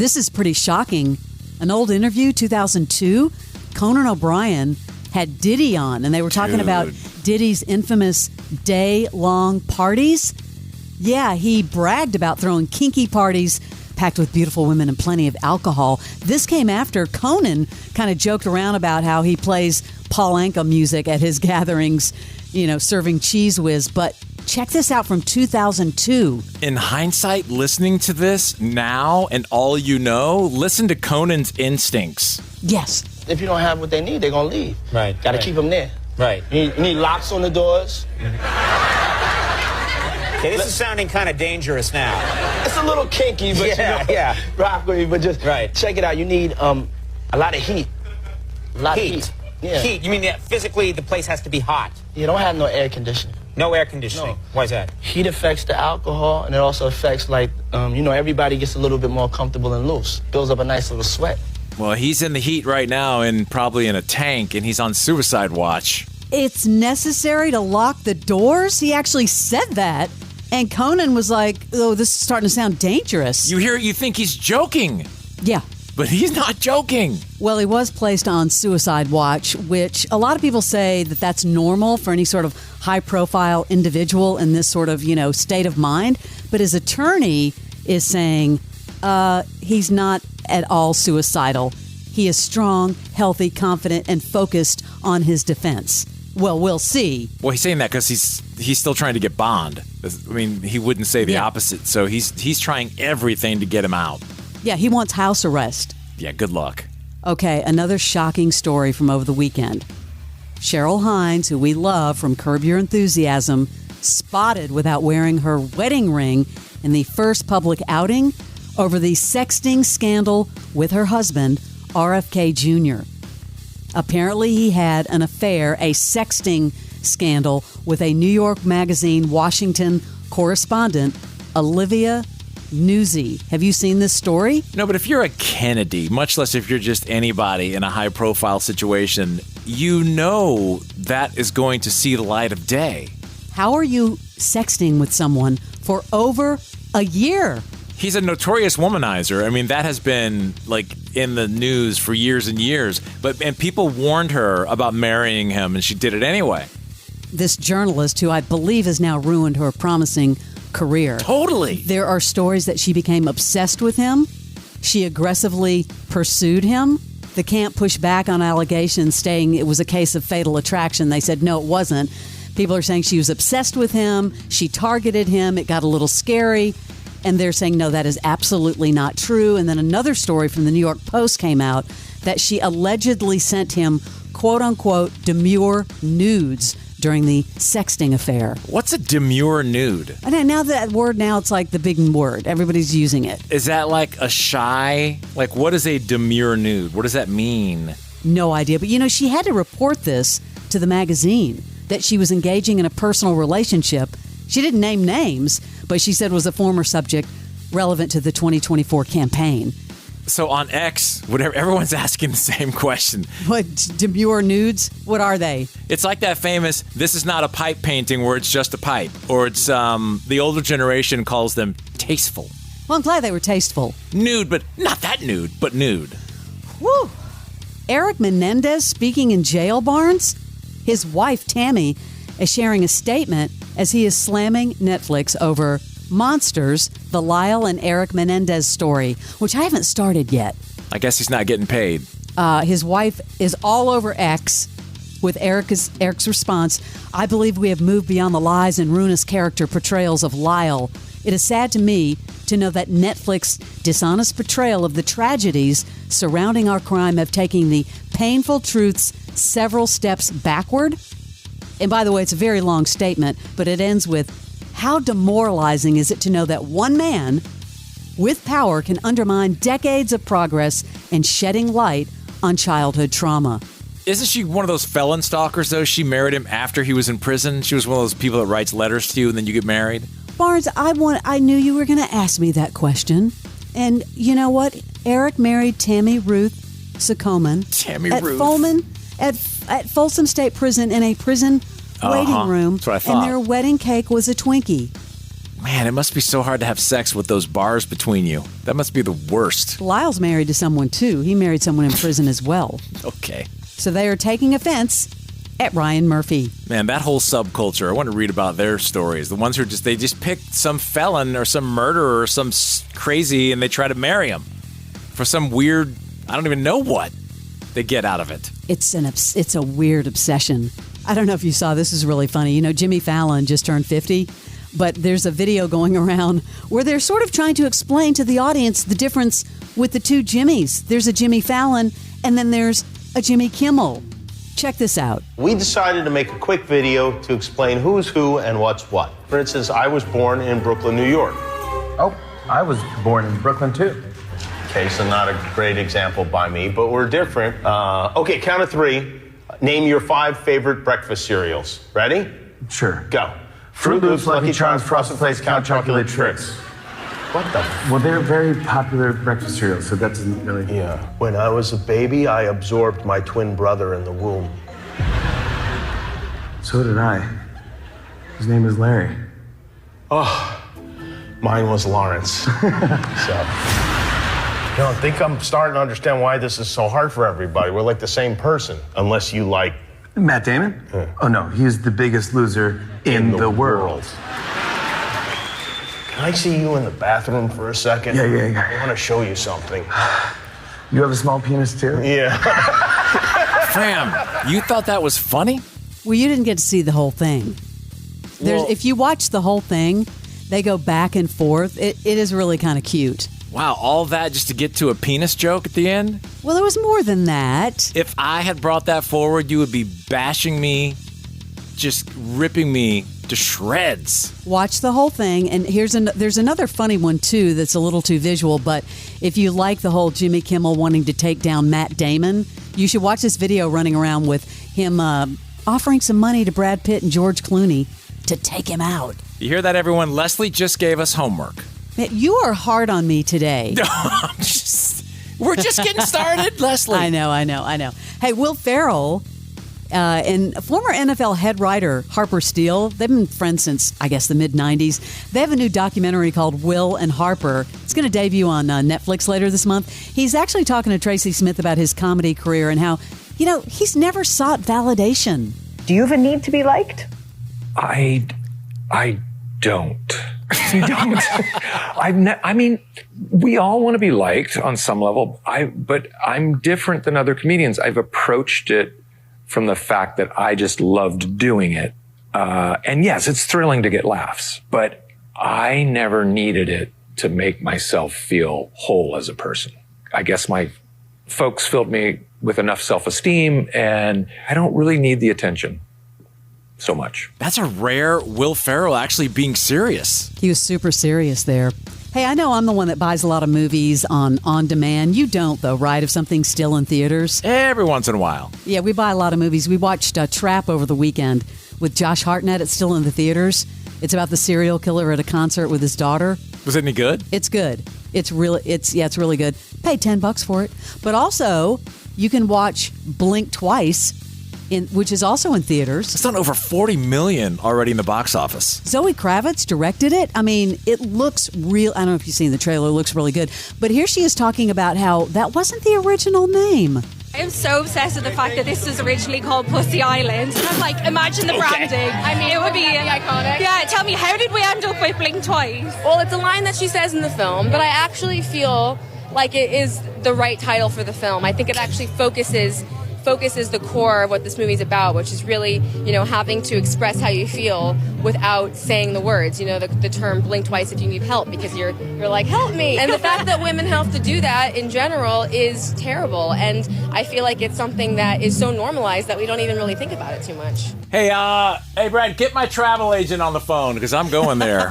This is pretty shocking. An old interview, 2002, Conan O'Brien had Diddy on, and they were talking about Diddy's infamous day-long parties. Yeah, he bragged about throwing kinky parties packed with beautiful women and plenty of alcohol. This came after Conan kind of joked around about how he plays Paul Anka music at his gatherings, serving Cheese Whiz. But check this out from 2002. In hindsight, listening to this now and all listen to Conan's instincts. Yes. If you don't have what they need, they're going to leave. Right. Got to keep them there. Right. You need locks on the doors. Okay, this is sounding kind of dangerous now. It's a little kinky, but rock with me. But just check it out. You need a lot of heat. A lot of heat. Yeah. Heat. You mean that physically the place has to be hot? You don't have no air conditioning. No air conditioning. No. Why is that? Heat affects the alcohol, and it also affects, everybody gets a little bit more comfortable and loose. Builds up a nice little sweat. Well, he's in the heat right now and probably in a tank, and he's on suicide watch. It's necessary to lock the doors? He actually said that. And Conan was like, oh, this is starting to sound dangerous. You hear it, you think he's joking. Yeah. But he's not joking. Well, he was placed on suicide watch, which a lot of people say that that's normal for any sort of high-profile individual in this sort of, state of mind. But his attorney is saying he's not at all suicidal. He is strong, healthy, confident, and focused on his defense. Well, we'll see. Well, he's saying that because he's still trying to get bond. I mean, he wouldn't say the opposite. So he's trying everything to get him out. Yeah, he wants house arrest. Yeah, good luck. Okay, another shocking story from over the weekend. Cheryl Hines, who we love from Curb Your Enthusiasm, spotted without wearing her wedding ring in the first public outing over the sexting scandal with her husband, RFK Jr. Apparently, he had an affair, a sexting scandal with a New York Magazine Washington correspondent, Olivia Newsy. Have you seen this story? No, but if you're a Kennedy, much less if you're just anybody in a high-profile situation, that is going to see the light of day. How are you sexting with someone for over a year? He's a notorious womanizer. I mean, that has been, in the news for years and years. And people warned her about marrying him, and she did it anyway. This journalist, who I believe has now ruined her promising career. Totally. There are stories that she became obsessed with him. She aggressively pursued him. The camp pushed back on allegations, saying it was a case of fatal attraction. They said, no, it wasn't. People are saying she was obsessed with him. She targeted him. It got a little scary. And they're saying, no, that is absolutely not true. And then another story from the New York Post came out that she allegedly sent him, quote unquote, demure nudes during the sexting affair. What's a demure nude? And now that word, it's like the big word. Everybody's using it. Is that like a shy? What is a demure nude? What does that mean? No idea. But, she had to report this to the magazine, that she was engaging in a personal relationship. She didn't name names, but she said was a former subject relevant to the 2024 campaign. So on X, everyone's asking the same question. What, demure nudes? What are they? It's like that famous, this is not a pipe painting where it's just a pipe. Or it's, the older generation calls them tasteful. Well, I'm glad they were tasteful. Nude, but not that nude, but nude. Woo! Eric Menendez speaking in jail, Barnes? His wife, Tammy, is sharing a statement as he is slamming Netflix over Monsters, the Lyle and Eric Menendez story, which I haven't started yet. I guess he's not getting paid. His wife is all over X with Eric's response, I believe we have moved beyond the lies and ruinous character portrayals of Lyle. It is sad to me to know that Netflix's dishonest portrayal of the tragedies surrounding our crime have taken the painful truths several steps backward. And by the way, it's a very long statement, but it ends with, how demoralizing is it to know that one man with power can undermine decades of progress and shedding light on childhood trauma? Isn't she one of those felon stalkers, though? She married him after he was in prison. She was one of those people that writes letters to you and then you get married. Barnes, I knew you were going to ask me that question. And you know what? Eric married Tammy Ruth Sakoman at Folsom State Prison in a prison waiting room. That's what I thought. And their wedding cake was a Twinkie. Man, it must be so hard to have sex with those bars between you. That must be the worst. Lyle's married to someone, too. He married someone in prison as well. Okay. So they are taking offense at Ryan Murphy. Man, that whole subculture, I want to read about their stories. The ones who they just picked some felon or some murderer or some crazy and they try to marry him for some weird, I don't even know what they get out of it. It's a weird obsession. I don't know if you saw, this is really funny. You know, Jimmy Fallon just turned 50, but there's a video going around where they're sort of trying to explain to the audience the difference with the two Jimmys. There's a Jimmy Fallon and then there's a Jimmy Kimmel. Check this out. We decided to make a quick video to explain who's who and what's what. For instance, I was born in Brooklyn, New York. Oh, I was born in Brooklyn, too. Okay, so not a great example by me, but we're different. Okay, count of 3. Name your 5 favorite breakfast cereals. Ready? Sure. Go. Fruit Loops, Lucky Charms, Frosted Flakes, Count Chocolate Tricks. What the? Well, they're very popular breakfast cereals, so that doesn't really... Yeah. When I was a baby, I absorbed my twin brother in the womb. So did I. His name is Larry. Oh, mine was Lawrence. So, I think I'm starting to understand why this is so hard for everybody. We're like the same person, unless you like... Matt Damon? Yeah. Oh, no, he's the biggest loser in the world. Can I see you in the bathroom for a second? Yeah. I want to show you something. You have a small penis, too? Yeah. Fram, you thought that was funny? Well, you didn't get to see the whole thing. If you watch the whole thing, they go back and forth. It is really kind of cute. Wow, all that just to get to a penis joke at the end? Well, there was more than that. If I had brought that forward, you would be bashing me, just ripping me to shreds. Watch the whole thing, and there's another funny one, too, that's a little too visual, but if you like the whole Jimmy Kimmel wanting to take down Matt Damon, you should watch this video running around with him offering some money to Brad Pitt and George Clooney to take him out. You hear that, everyone? Leslie just gave us homework. Man, you are hard on me today. We're just getting started, Leslie. I know. Hey, Will Ferrell and former NFL head writer Harper Steele, they've been friends since, I guess, the mid-'90s. They have a new documentary called Will and Harper. It's going to debut on Netflix later this month. He's actually talking to Tracy Smith about his comedy career and how, he's never sought validation. Do you have a need to be liked? I don't. You don't? I mean, we all want to be liked on some level. But I'm different than other comedians. I've approached it from the fact that I just loved doing it. And yes, it's thrilling to get laughs, but I never needed it to make myself feel whole as a person. I guess my folks filled me with enough self-esteem, and I don't really need the attention so much. That's a rare Will Ferrell actually being serious. He was super serious there. Hey, I know I'm the one that buys a lot of movies on demand. You don't, though, right? If something's still in theaters. Every once in a while. Yeah, we buy a lot of movies. We watched Trap over the weekend with Josh Hartnett. It's still in the theaters. It's about the serial killer at a concert with his daughter. Was it any good? It's good. It's really good. Pay $10 for it. But also, you can watch Blink Twice, which is also in theaters. It's done over $40 million already in the box office. Zoe Kravitz directed it. I mean, it looks real. I don't know if you've seen the trailer. It looks really good. But here she is talking about how that wasn't the original name. I'm so obsessed with the fact that this was originally called Pussy Island. I'm like, imagine the branding. I mean, it would be iconic. Yeah, tell me, how did we end up with Blink Twice? Well, it's a line that she says in the film, but I actually feel like it is the right title for the film. I think it actually focuses the core of what this movie is about, which is really, having to express how you feel without saying the words. The term blink twice if you need help, because you're like, help me. And the fact that women have to do that in general is terrible. And I feel like it's something that is so normalized that we don't even really think about it too much. Hey, Brad, get my travel agent on the phone, because I'm going there,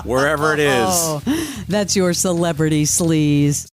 wherever it is. Oh, that's your Celebrity Sleaze.